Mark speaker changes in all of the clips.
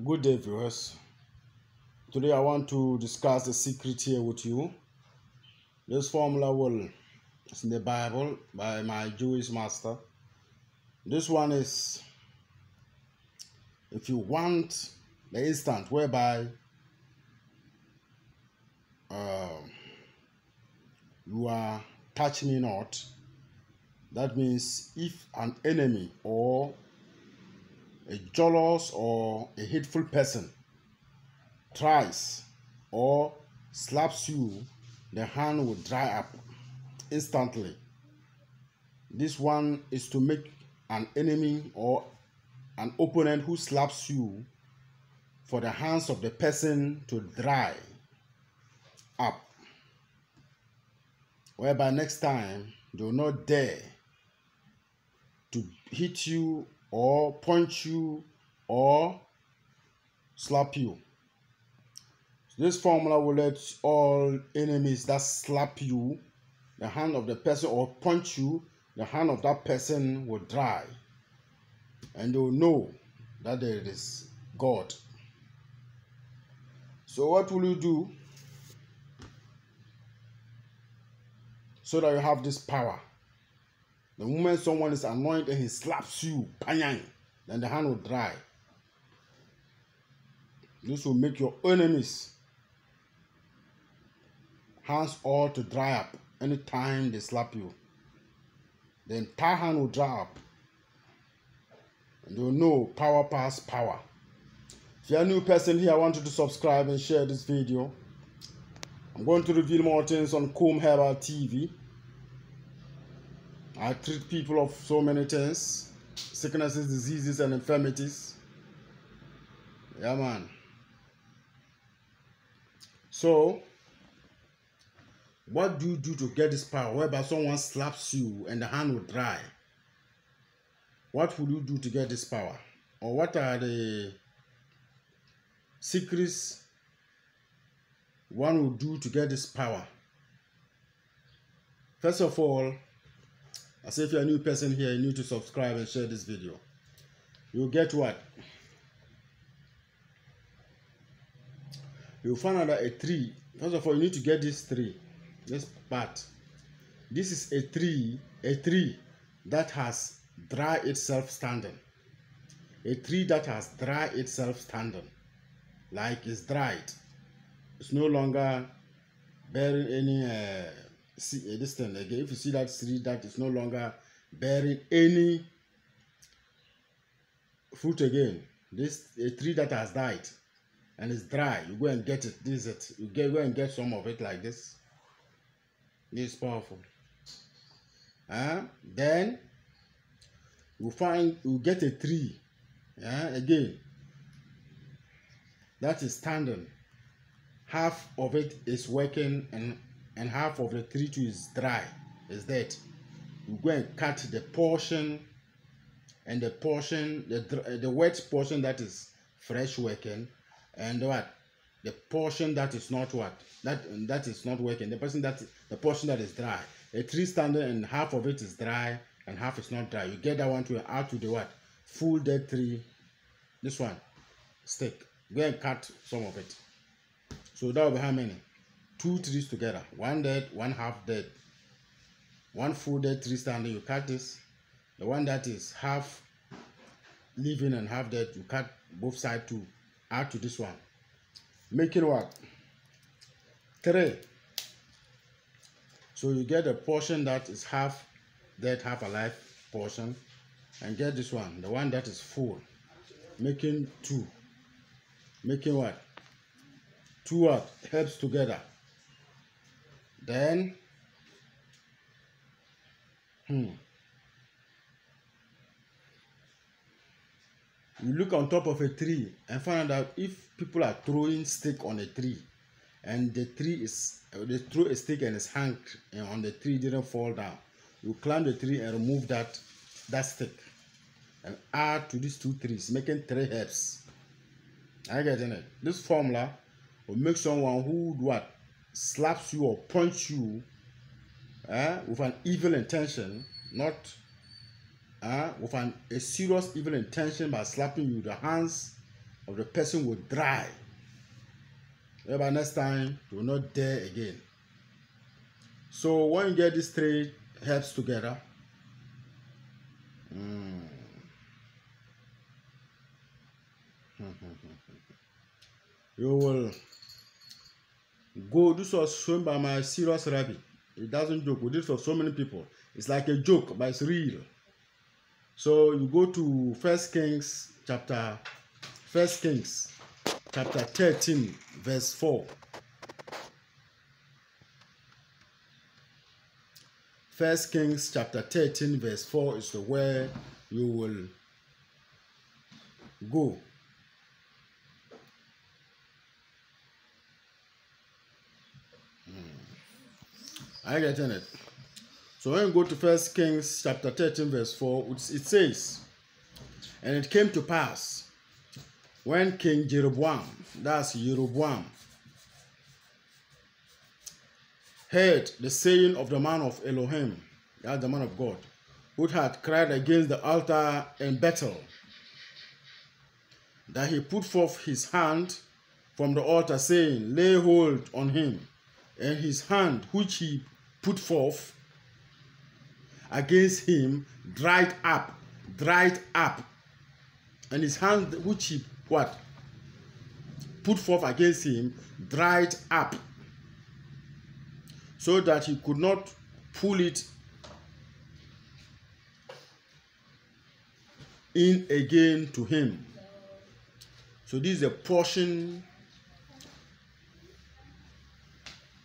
Speaker 1: Good day, viewers. Today I want to discuss the secret here with you. This formula is in the Bible by my Jewish master. This one is, if you want the instant whereby you are touch me not, that means if an enemy or a jealous or a hateful person tries or slaps you, the hand will dry up instantly. This one is to make an enemy or an opponent who slaps you for the hands of the person to dry up, whereby next time they will not dare to hit you or punch you or slap you. This formula will let all enemies that slap you, the hand of the person, or punch you, the hand of that person will dry. And they will know that there is God. So what will you do so that you have this power? The moment someone is annoyed and he slaps you, then the hand will dry. This will make your enemies' hands all to dry up anytime they slap you. The entire hand will dry up. And you'll know power past power. If you're a new person here, I want you to subscribe and share this video. I'm going to reveal more things on Comb Herbal TV. I treat people of so many things, sicknesses, diseases, and infirmities. Yeah, man. So, what do you do to get this power whereby someone slaps you and the hand will dry? What will you do to get this power? Or what are the secrets one will do to get this power? First of all, I say if you're a new person here, you need to subscribe and share this video. You'll get what? You'll find out that a tree, first of all, you need to get this tree, this part. This is a tree that has dry itself standing. A tree that has dry itself standing. Like it's dried. It's no longer bearing any this thing again. If you see that tree that is no longer bearing any fruit again, this a tree that has died and it's dry, you go and get it. This is it. You go and get some of it like this. This is powerful. Then you get a tree again that is standing. Half of it is working and half of the tree too is dry, is dead. You go and cut the portion, and the portion, the wet portion that is fresh working, and what? The portion that is not what? That is not working. The portion that is dry. A tree standing and half of it is dry and half is not dry. You get that one to add to the what? Full dead tree. This one, stick. Go and cut some of it. So that will be how many? 2 trees together. One dead, one half dead. One full dead tree standing, you cut this. The one that is half living and half dead, you cut both sides to add to this one. Making what? 3. So you get a portion that is half dead, half alive portion. And get this one, the one that is full. Making 2. Making what? 2 what? Herbs together. Then you look on top of a tree and find out if people are throwing stick on a tree and the tree is, they throw a stick and it's hanged on the tree, didn't fall down. You climb the tree and remove that stick and add to these 2 trees, making 3 herbs. I get in it. This formula will make someone who would what? Slaps you or punch you with an evil intention, not with a serious evil intention by slapping you, the hands of the person will dry. By next time, you will not dare again. So when you get these three herbs together, you will go. This was shown by my serious rabbi. It doesn't joke. We did for so many people. It's like a joke, but it's real. So you go to 1 Kings chapter 13, verse 4. 1 Kings chapter 13, verse 4 is the where you will go. Are you getting it? So when you go to 1 Kings chapter 13, verse 4, it says, and it came to pass when King Jeroboam, that's Jeroboam, heard the saying of the man of Elohim, that's the man of God, who had cried against the altar in Bethel, that he put forth his hand from the altar, saying, lay hold on him. And his hand which he put forth against him dried up. And his hand which he put forth against him dried up, so that he could not pull it in again to him. So this is a portion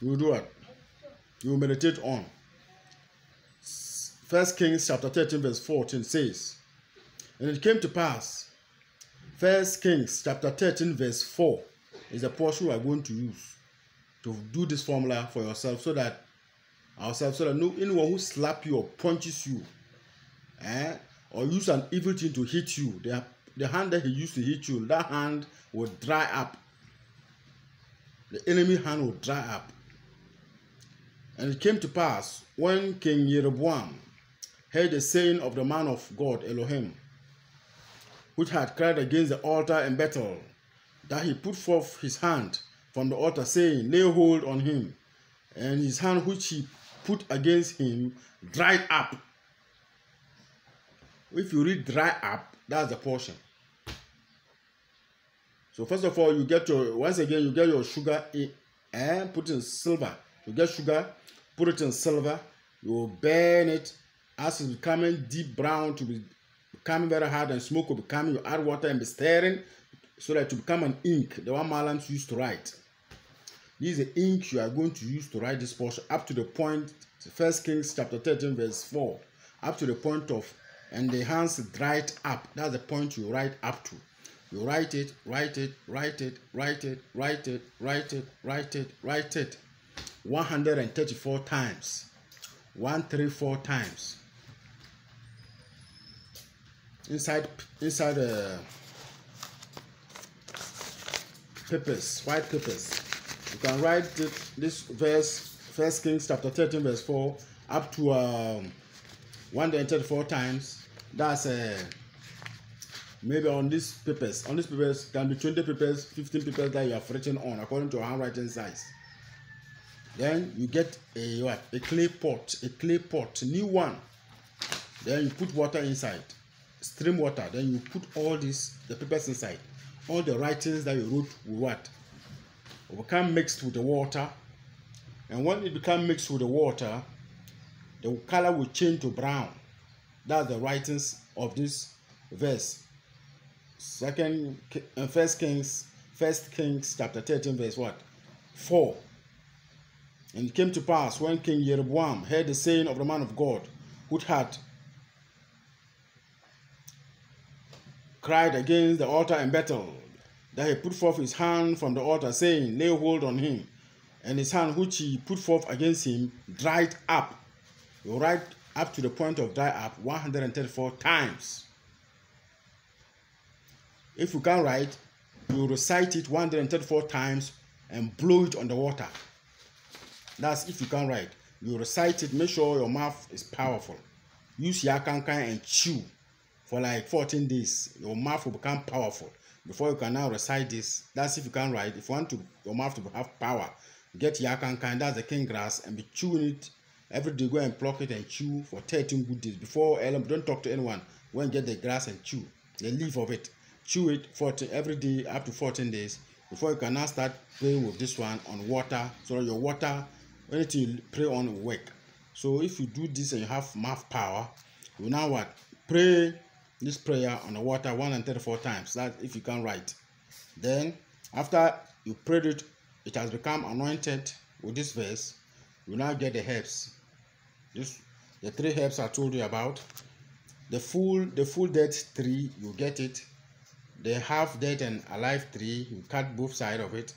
Speaker 1: you will do what? You will meditate on. 1 Kings chapter 13 verse 14 says, and it came to pass, 1 Kings chapter 13 verse 4 is the portion we are going to use to do this formula for yourself, so that no anyone who slap you or punches you, or use an evil thing to hit you, the hand that he used to hit you, that hand will dry up. The enemy hand will dry up. And it came to pass when King Jeroboam heard the saying of the man of God Elohim, which had cried against the altar in Bethel, that he put forth his hand from the altar, saying, lay hold on him. And his hand which he put against him dried up. If you read dry up, that's the portion. So first of all, you get your sugar and put in silver. You get sugar, put it in silver, you will burn it as it's becoming deep brown to be becoming very hard, and smoke will be coming. You add water and be stirring so that to become an ink, the one Malams used to write. This is the ink you are going to use to write this portion up to the point, 1 Kings chapter 13 verse 4, up to the point of, and the hands dried up. That's the point you write up to. You write it, 134 times. 134 times. Inside papers, white papers. You can write this verse, 1 Kings chapter 13 verse 4, up to 134 times. That's maybe on these papers. On these papers can be 20 papers, 15 papers that you have written on according to your handwriting size. Then you get a clay pot, new one. Then you put water inside, stream water. Then you put all the papers inside. All the writings that you wrote will become mixed with the water. And when it becomes mixed with the water, the color will change to brown. That's the writings of this verse. 1 Kings chapter 13 verse 4. And it came to pass when King Jeroboam heard the saying of the man of God, which had cried against the altar in Bethel, that he put forth his hand from the altar, saying, lay hold on him. And his hand which he put forth against him dried up. You write up to the point of dry up 134 times. If you can write, you recite it 134 times and blow it on the water. That's if you can write. You recite it, make sure your mouth is powerful. Use yakankan and chew for like 14 days. Your mouth will become powerful. before you can now recite this. That's if you can write. If you want to your mouth to have power, get yakankan, that's the king grass, and be chewing it every day. Go and pluck it and chew for 13 good days. Before don't talk to anyone. Go and get the grass and chew the leaf of it. Chew it 14 every day up to 14 days before you can now start praying with this one on water, so that your water, anything you pray on will work. So if you do this and you have mouth power, you now what? Pray this prayer on the water 134 times. That if you can write. Then after you prayed it, it has become anointed with this verse. You now get the herbs. The 3 herbs I told you about. The full dead tree, you get it. The half dead and alive tree, you cut both sides of it.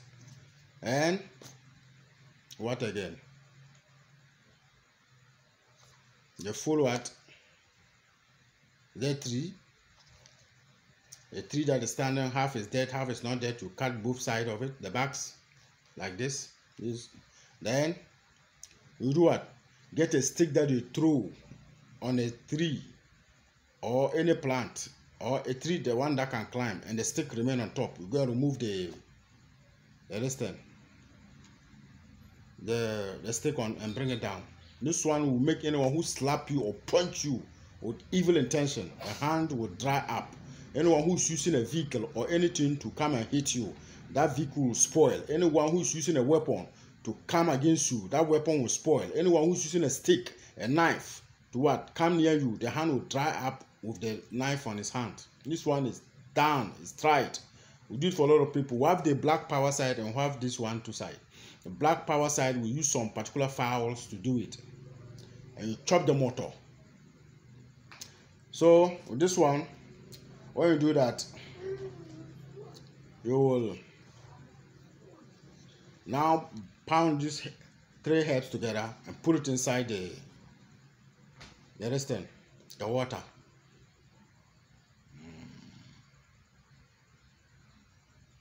Speaker 1: And what again? The full what? Dead tree. A tree that is standing, half is dead, half is not dead. You cut both sides of it, the backs, like this. Then you do what? Get a stick that you throw on a tree or any plant or a tree, the one that can climb, and the stick remain on top. You go and remove the stick on and bring it down. This one will make anyone who slap you or punch you with evil intention, a hand will dry up. Anyone who's using a vehicle or anything to come and hit you, that vehicle will spoil. Anyone who's using a weapon to come against you, that weapon will spoil. Anyone who's using a stick, a knife to what? Come near you, the hand will dry up with the knife on his hand. This one is done, it's tried. We do it for a lot of people. We have the black power side and we have this one two side. The black power side, we use some particular fowls to do it. And you chop the motor. So with this one, when you do that, you will now pound these 3 herbs together and put it inside the water.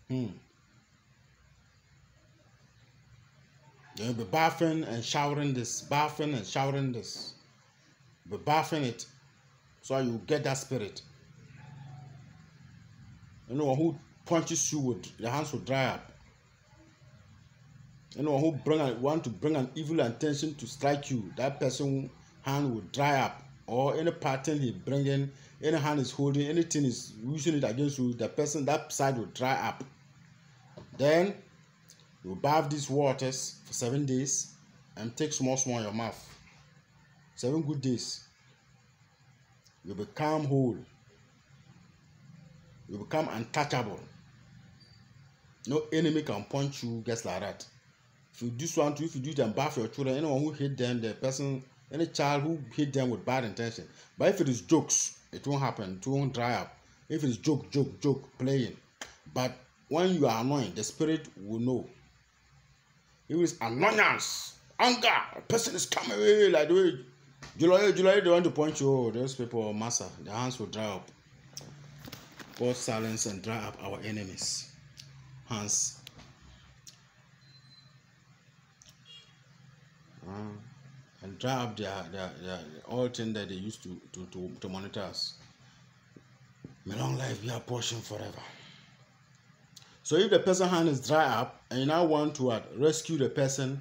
Speaker 1: You'll be bathing and showering this, Be bathing it, so you get that spirit. Anyone who punches you with the hands will dry up. Anyone who want to bring an evil intention to strike you, that person hand will dry up. Or any pattern he bringing, any hand is holding, anything is using it against you, the person that side will dry up. Then you bath these waters for 7 days and take small in your mouth. 7 good days. You become whole. You become untouchable. No enemy can punch you just like that. If you do this one too, if you do it and bath your children, anyone who hit them, the person, any child who hit them with bad intention. But if it is jokes, it won't happen. It won't dry up. If it is joke, playing. But when you are annoying, the spirit will know. It is annoyance, anger. A person is coming away like the way July, they want to punch you. Oh, those people are massa. Their hands will dry up. God silence and dry up our enemies' hands. And dry up their all things that they used to monitor us. May long life be our portion forever. So if the person's hand is dry up and you now want to rescue the person,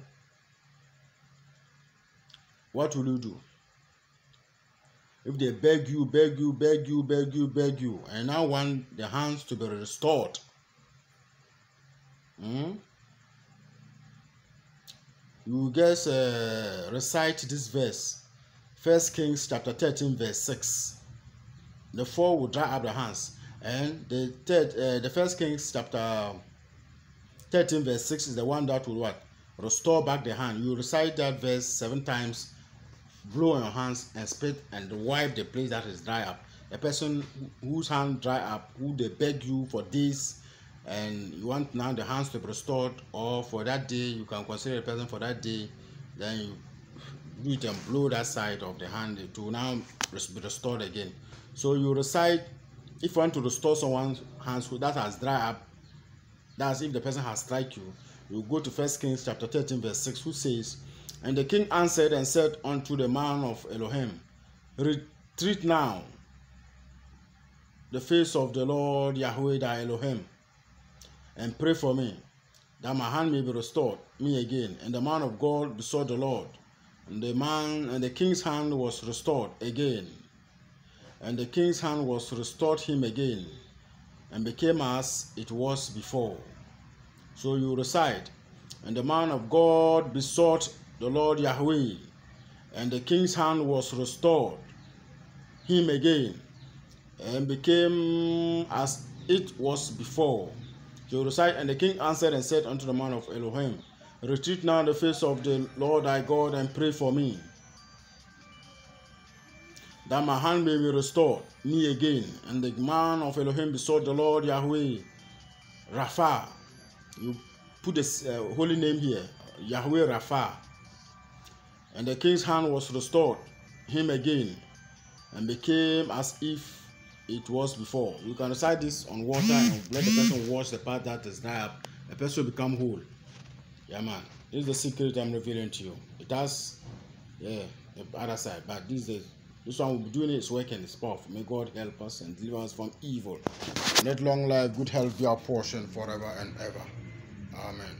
Speaker 1: what will you do? If they beg you, and now want the hands to be restored, you guys recite this verse, 1 Kings chapter 13 verse 6. The 4 will dry up the hands, and the 1 Kings chapter 13 verse 6 is the one that will what? Restore back the hand. You recite that verse 7 times. Blow on your hands and spit and wipe the place that is dry up. A person whose hand dry up, who they beg you for this, and you want now the hands to be restored, or for that day, you can consider the person for that day, then you do it and blow that side of the hand to now be restored again. So you recite, if you want to restore someone's hands that has dry up, that's if the person has strike you, you go to 1 Kings chapter 13 verse 6, who says, "And the king answered and said unto the man of Elohim, Retreat now, the face of the Lord Yahweh thy Elohim, and pray for me, that my hand may be restored me again. And the man of God besought the Lord, and the king's hand was restored again. And the king's hand was restored him again, and became as it was before. So you recite, and the man of God besought the Lord Yahweh, and the king's hand was restored him again, and became as it was before. So you recite, and the king answered and said unto the man of Elohim, retreat now in the face of the Lord thy God, and pray for me, that my hand may be restored me again. And the man of Elohim besought the Lord Yahweh Rapha. You put this holy name here, Yahweh Rapha. And the king's hand was restored him again, and became as if it was before. You can recite this on water and let the person wash the part that is dry up. The person will become whole. Yeah, man. This is the secret I'm revealing to you. It has, the other side, but this one will be doing it. It's working. It's powerful. May God help us and deliver us from evil. Let long life, good health be our portion forever and ever. Amen.